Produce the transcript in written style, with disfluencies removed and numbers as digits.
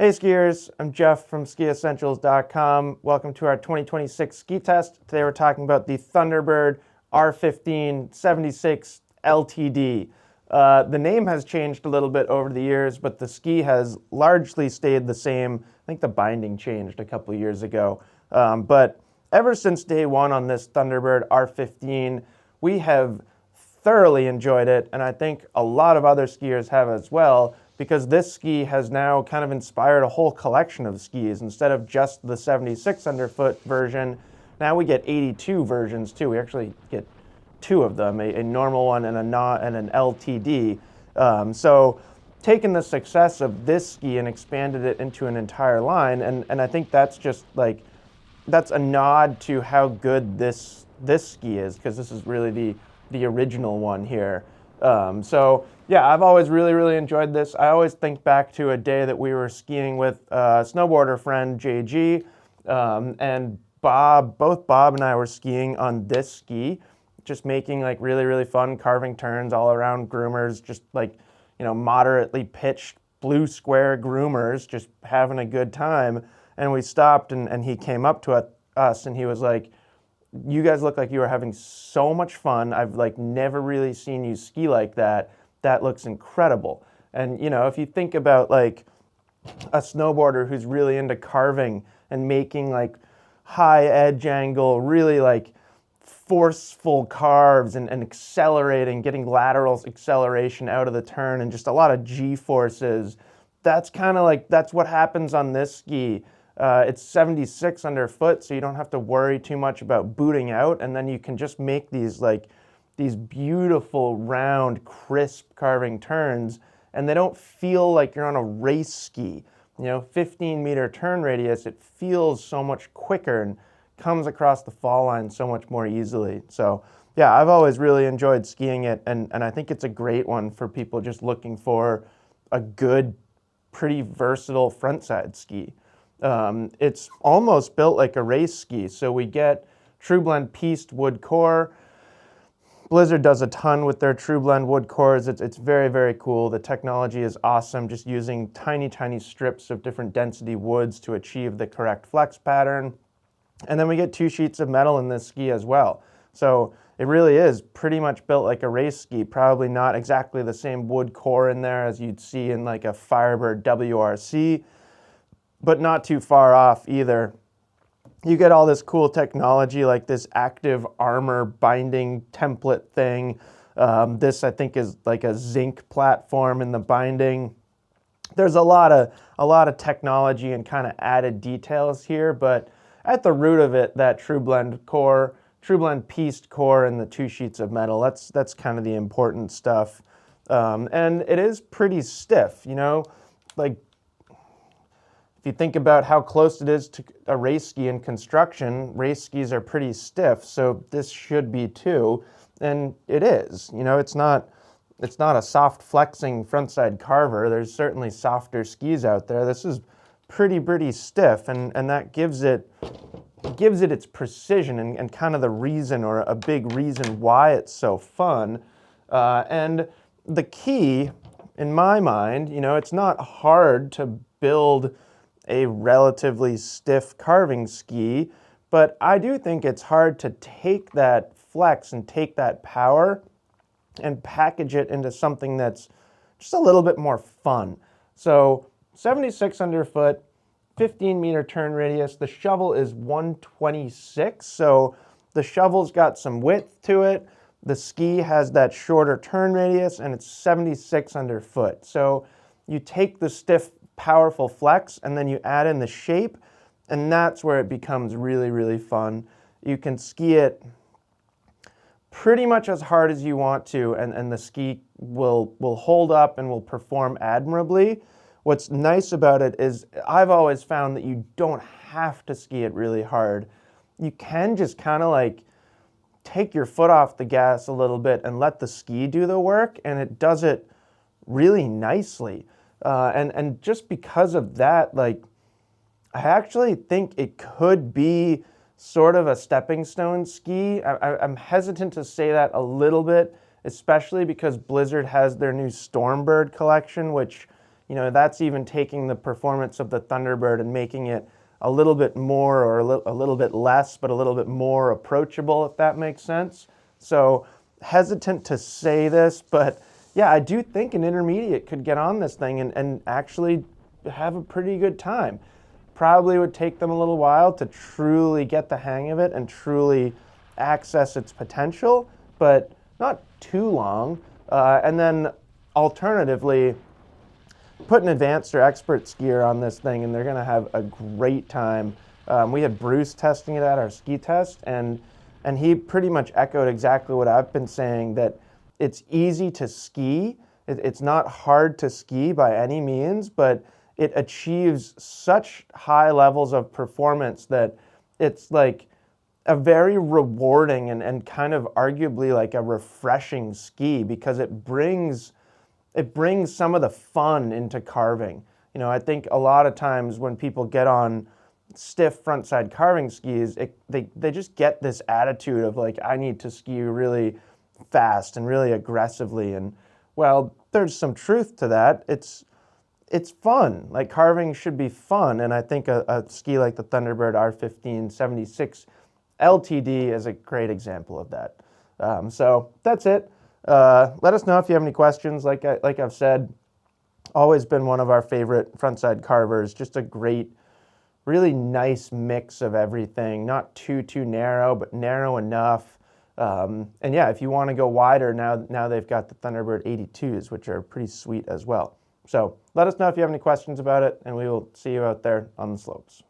Hey skiers, I'm Jeff from SkiEssentials.com. Welcome to our 2026 ski test. Today we're talking about the Thunderbird R15 76 LTD. The name has changed a little bit over the years, but the ski has largely stayed the same. I think the binding changed a couple of years ago. But ever since day one on this Thunderbird R15, we have thoroughly enjoyed it, and I think a lot of other skiers have as well, because this ski has now kind of inspired a whole collection of skis. Instead of just the 76 underfoot version, now we get 82 versions too. We actually get two of them, a normal one and an LTD. So taking the success of this ski and expanded it into an entire line, and I think that's just like, that's a nod to how good this ski is, because this is really the original one here. So yeah, I've always really enjoyed this. I always think back to a day that we were skiing with a snowboarder friend, JG, and Bob. Both Bob and I were skiing on this ski, just making like really fun carving turns all around groomers, just like, you know, moderately pitched blue square groomers, just having a good time. And we stopped, and he came up to us and he was like, "You guys look like you are having so much fun. I've like never really seen you ski like that. That looks incredible." And you know, if you think about like a snowboarder who's really into carving and making like high edge angle, really like forceful carves and accelerating, getting lateral acceleration out of the turn and just a lot of G-forces, that's kind of like, that's what happens on this ski. It's 76 underfoot, so you don't have to worry too much about booting out, and then you can just make these beautiful, round, crisp carving turns, and they don't feel like you're on a race ski. You know, 15-meter turn radius, it feels so much quicker and comes across the fall line so much more easily. So yeah, I've always really enjoyed skiing it, and I think it's a great one for people just looking for a good, pretty versatile frontside ski. It's almost built like a race ski. So we get True Blend pieced wood core. Blizzard does a ton with their True Blend wood cores. It's very cool. The technology is awesome, just using tiny strips of different density woods to achieve the correct flex pattern. And then we get 2 sheets of metal in this ski as well. So it really is pretty much built like a race ski. Probably not exactly the same wood core in there as you'd see in like a Firebird WRC, but not too far off either. You get all this cool technology like this active armor binding template thing. This I think is like a zinc platform in the binding. There's a lot of technology and kind of added details here, but at the root of it, that True Blend core, True Blend pieced core, and the 2 sheets of metal, that's kind of the important stuff. And it is pretty stiff, you know, like, if you think about how close it is to a race ski in construction, race skis are pretty stiff, so this should be too, and it is. You know, it's not a soft flexing frontside carver. There's certainly softer skis out there. This is pretty stiff, and that gives it its precision and kind of the reason, or a big reason why it's so fun. And the key, in my mind, you know, it's not hard to build a relatively stiff carving ski, but I do think it's hard to take that flex and take that power and package it into something that's just a little bit more fun. So 76 underfoot, 15-meter turn radius. The shovel is 126, so the shovel's got some width to it. The ski has that shorter turn radius, and it's 76 underfoot. So you take the stiff, powerful flex, and then you add in the shape, and that's where it becomes really fun. You can ski it pretty much as hard as you want to, and the ski will hold up and will perform admirably. What's nice about it is I've always found that you don't have to ski it really hard. You can just kind of like take your foot off the gas a little bit and let the ski do the work, and it does it really nicely. And just because of that, like, I actually think it could be sort of a stepping stone ski. I'm hesitant to say that a little bit, especially because Blizzard has their new Stormbird collection, which you know, that's even taking the performance of the Thunderbird and making it a little bit more or a little bit less, but a little bit more approachable, if that makes sense. So hesitant to say this, but yeah, I do think an intermediate could get on this thing and actually have a pretty good time. Probably would take them a little while to truly get the hang of it and truly access its potential, but not too long. And then alternatively, put an advanced or expert skier on this thing and they're going to have a great time. We had Bruce testing it at our ski test, and he pretty much echoed exactly what I've been saying, that it's easy to ski. It's not hard to ski by any means, but it achieves such high levels of performance that it's like a very rewarding and kind of arguably like a refreshing ski, because it brings some of the fun into carving. You know, I think a lot of times when people get on stiff frontside carving skis, they just get this attitude of like, I need to ski really fast and really aggressively. And well, there's some truth to that. It's fun. Like, carving should be fun, and I think a ski like the Thunderbird R15 76 LTD is a great example of that. So that's it. Let us know if you have any questions. Like I've said, always been one of our favorite frontside carvers. Just a great, really nice mix of everything. Not too narrow, but narrow enough. And yeah, if you want to go wider, now they've got the Thunderbird 82s, which are pretty sweet as well. So let us know if you have any questions about it, and we will see you out there on the slopes.